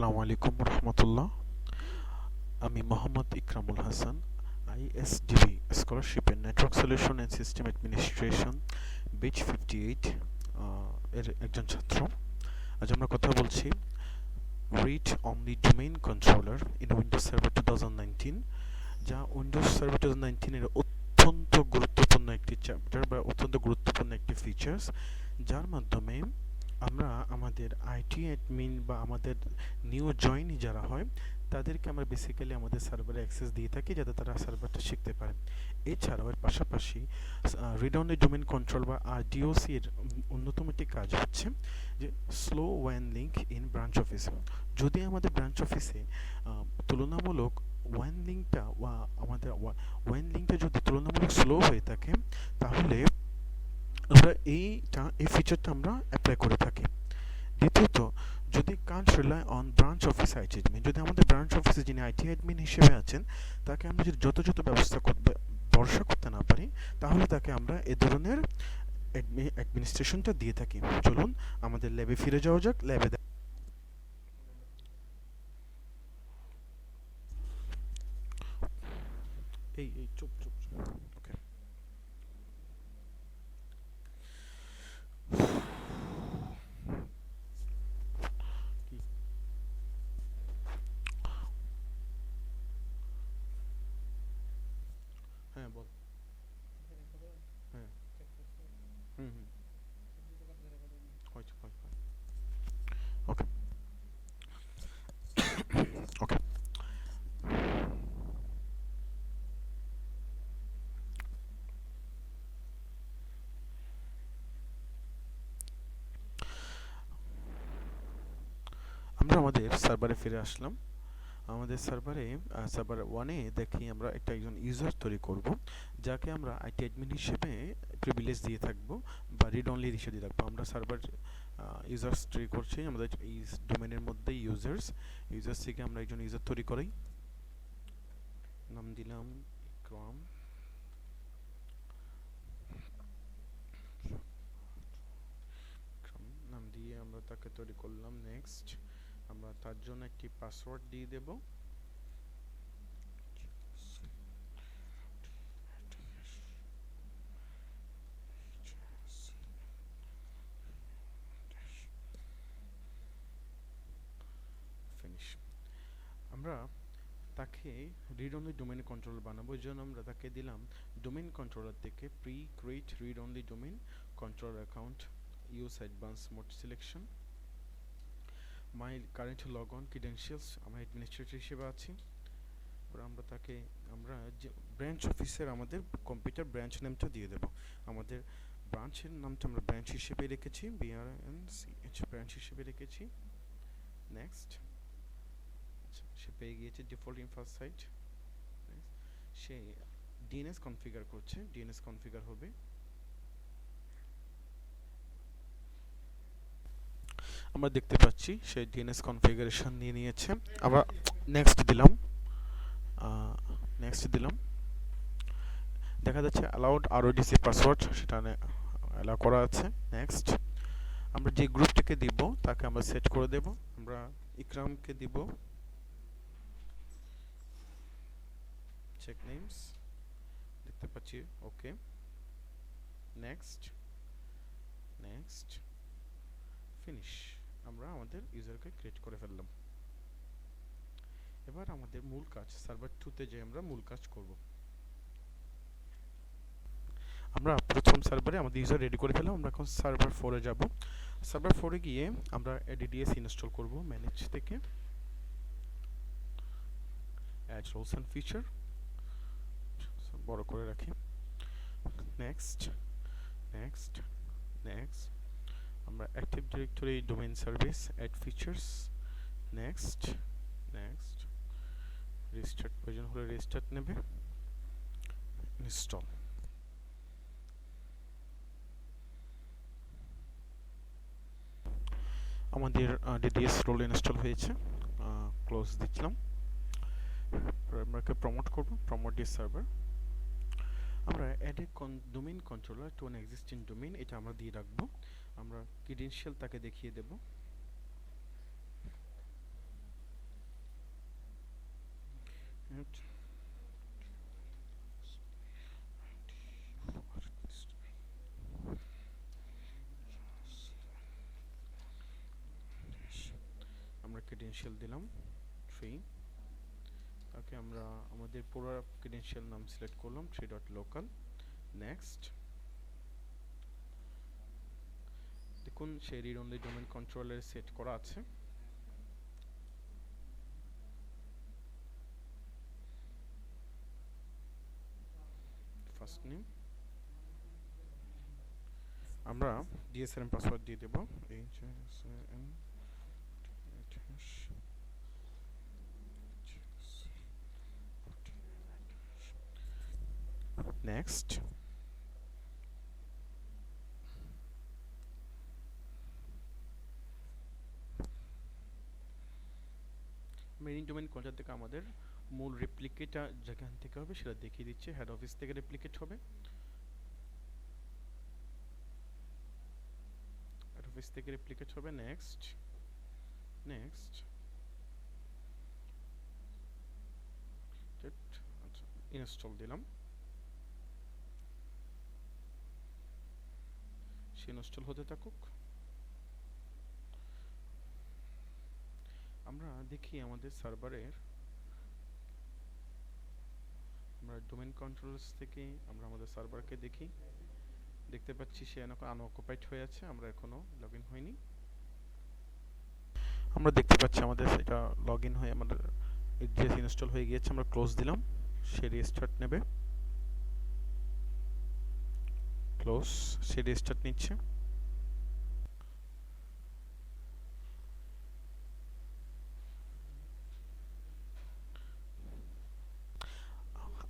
আসসালামু আলাইকুম রহমতুল্লাহ। আমি মোহাম্মদ ইকরামুল হাসান, আইএসডিবি স্কলারশিপের network solution and system administration batch 58 এর একজন ছাত্র। আজ আমরা কথা বলছি read only domain controller in Windows server 2019, যা উইন্ডোজ সার্ভার 2019 এর অত্যন্ত গুরুত্বপূর্ণ একটি চ্যাপ্টার বা অত্যন্ত গুরুত্বপূর্ণ একটি ফিচার্স, যার মাধ্যমে আমরা আমাদের আইটি অ্যাডমিন বা আমাদের নিউ জয়েনি যারা হয় তাদেরকে আমরা বেসিক্যালি আমাদের সার্ভারে অ্যাক্সেস দিয়ে থাকি যাতে তারা সার্ভারটা শিখতে পারে। এছাড়াও এর পাশাপাশি রিড অনলি ডোমেইন কন্ট্রোল বা আরডিওসি এর অন্যতম একটি কাজ হচ্ছে যে slow one link in branch office. যদি আমাদের ব্রাঞ্চ অফিসে তুলনামূলক ওয়ান লিঙ্কটা বা আমাদের ওয়ান লিঙ্কটা যদি তুলনামূলক স্লো হয়ে থাকে, তাহলে আমরা এই ফিচারটা আমরা অ্যাপ্লাই করে থাকি। দ্বিতীয়ত, যদি can't rely on branch office IT admin, যদি আমাদের ব্রাঞ্চ অফিসে যিনি আইটি অ্যাডমিন হিসেবে আছেন তাকে আমরা যদি যথাযথ ব্যবস্থা ভরসা করতে না পারি, তাহলে তাকে আমরা এ ধরনের অ্যাডমিনিস্ট্রেশনটা দিয়ে থাকি। চলুন আমাদের ল্যাবে ফিরে যাওয়া যাক। ল্যাবে এই এই চুপ চুপ চুপ। ওকে, কি? হ্যাঁ বল। হ্যাঁ। হুম হুম। হয় হয় হয়। ওকে ওকে। আমরা আমাদের সার্ভারে ফিরে আসলাম। আমাদের সার্ভারে সার্ভার ওয়ানে দেখি আমরা একজন ইউজার তৈরি করব, যাকে আমরা আইটি অ্যাডমিন হিসেবে প্রিভিলেজ দিয়ে থাকবো বা রিড অনলি হিসেবে দিয়ে থাকবো। আমরা সার্ভার ইউজার্স তৈরি করছি আমাদের এই ডোমেনের মধ্যে। ইউজার্স থেকে আমরা একজন ইউজার তৈরি করি, নাম দিলাম ইকরাম। নাম দিয়ে আমরা তাকে তৈরি করলাম। নেক্সট, আমরা তার জন্য একটি পাসওয়ার্ড দিয়ে দেব। ফিনিশ। আমরা তাকে রিড অনলি ডোমেইন কন্ট্রোলার বানাবো। এই জন্য আমরা তাকে দিলাম ডোমেইন কন্ট্রোলার থেকে pre create read only domain controller account, use advance mode selection, my current log on credentials, আমরা অ্যাডমিনিস্ট্রেটর হিসেবে আছি। আমরা তাকে আমরা যে ব্রাঞ্চ অফিসের আমাদের কম্পিউটার ব্রাঞ্চ নেমটা দিয়ে দেব। আমাদের ব্রাঞ্চের নামটা আমরা ব্রাঞ্চ হিসেবে রেখেছি, BRNCH ব্রাঞ্চ হিসেবে রেখেছি। নেক্সট, সে পেয়ে গিয়েছে ডিফল্ট ইনফ্রাসাইট। সে ডিএনএস কনফিগার করছে, ডিএনএস কনফিগার হবে। আমরা দেখতে পাচ্ছি সে ডিএনএস কনফিগারেশন নিয়ে নিয়েছে। আমরা নেক্সট দিলাম। দেখা যাচ্ছে অ্যালাউড আরওডিসি পাসওয়ার্ড, সেটা অ্যালাউ করা আছে। নেক্সট, আমরা যে গ্রুপটাকে দিব তাকে আমরা সেট করে দেব। আমরা ইকরামকে দিব। চেক নেমস দেখতে পাচ্ছি। ওকে, নেক্সট ফিনিশ। আমরা আমাদের ইউজারকে ক্রিয়েট করে ফেললাম। এবার আমাদের মূল কাজ, সার্ভার 2 তে যে আমরা মূল কাজ করব। আমরা প্রথম সার্ভারে আমাদের ইউজার রেডি করে ফেললাম। আমরা এখন সার্ভার 4 এ যাব। সার্ভার 4 এ গিয়ে আমরা ADDS ইনস্টল করব ম্যানেজ থেকে। অ্যাড রোলস এন্ড ফিচার বড় করে রাখি। নেক্সট, আমরা Active Directory domain service add features. Next, restart প্রয়োজন হলে রিস্টার্ট নেবে। ইনস্টল। আমাদের DDS রোল ইনস্টল হয়েছে। ক্লোজ দিচ্ছিলাম। আমরা প্রমোট করব, প্রমোট দিস সার্ভার। আমরা add a domain controller to an existing domain, এটা আমরা দিয়ে রাখবো। আমরা ক্রিডেনশিয়াল তাকে দেখিয়ে দেব। ক্রেডেনশিয়াল দিলাম 3, তাকে আমরা আমাদের পুরো ক্রেডেনশিয়াল নাম সিলেক্ট করলাম 3.local। নেক্সট, দেখুন সেই read only domain controller set করা আছে। ফার্স্ট নেম আমরা DSRM পাসওয়ার্ড দিয়ে দেব HSM। Next, main domain controller থেকে আমাদের মূল রেপ্লিকেটটা যেখান থেকে হবে সেটা দেখিয়ে দিচ্ছে। হেড অফিস থেকে রেপ্লিকেট হবে, হেড অফিস থেকে রেপ্লিকেট হবে। নেক্সট, নেক্সট আচ্ছা, ইনস্টল দিলাম, সে ইনস্টল হতে থাকুক। আমরা দেখি আমাদের সার্ভারের, আমরা ডোমেইন কন্ট্রোলার্স থেকে আমরা আমাদের সার্ভারকে দেখি, দেখতে পাচ্ছি সে এখন আনঅকুপাইড হয়ে আছে, আমরা এখনো লগইন হইনি। আমরা দেখতে পাচ্ছি আমাদের সেটা লগইন হয়ে আমাদের এড্রেস ইনস্টল হয়ে গিয়েছে। আমরা ক্লোজ দিলাম, সে রিস্টার্ট নেবে, ক্লোজ, সে রিস্টার্ট নিচ্ছে।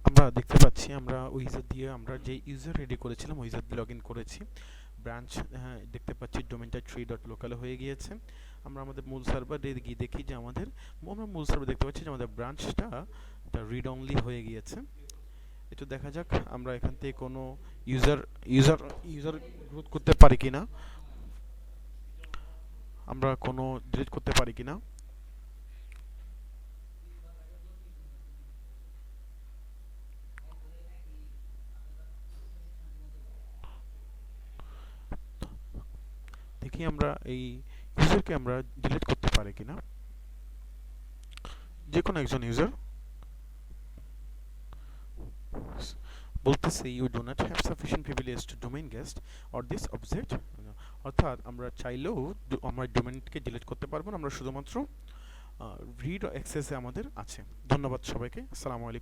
আমরা দেখতে পাচ্ছি আমরা উইজার দিয়ে আমরা যে ইউজার রেডি করেছিলাম উইজার দিয়ে লগইন করেছি। ব্রাঞ্চ দেখতে পাচ্ছি ডোমেইনটা 3.local হয়ে গিয়েছে। আমরা আমাদের মূল সার্ভারে গিয়ে দেখি যে আমাদের মূল সার্ভার দেখতে পাচ্ছি যে আমাদের ব্রাঞ্চটা রিড অনলি হয়ে গিয়েছে। একটু দেখা যাক আমরা এখান থেকে কোনো ইউজার গ্রোথ করতে পারি কিনা, আমরা কোনো ডিলিট করতে পারি কিনা। দেখি আমরা এই ইউজারকে আমরা ডিলিট করতে পারি কিনা, যে কোনো একজন ইউজার বলতেছে you do not have sufficient privilege to domain guest or this object, অর্থাৎ আমরা চাইলেও আমরা ডোমেইনকে ডিলিট করতে পারবো না, আমরা শুধুমাত্র রিড অ্যাক্সেসে আমাদের আছে। ধন্যবাদ সবাইকে, আসসালামু আলাইকুম।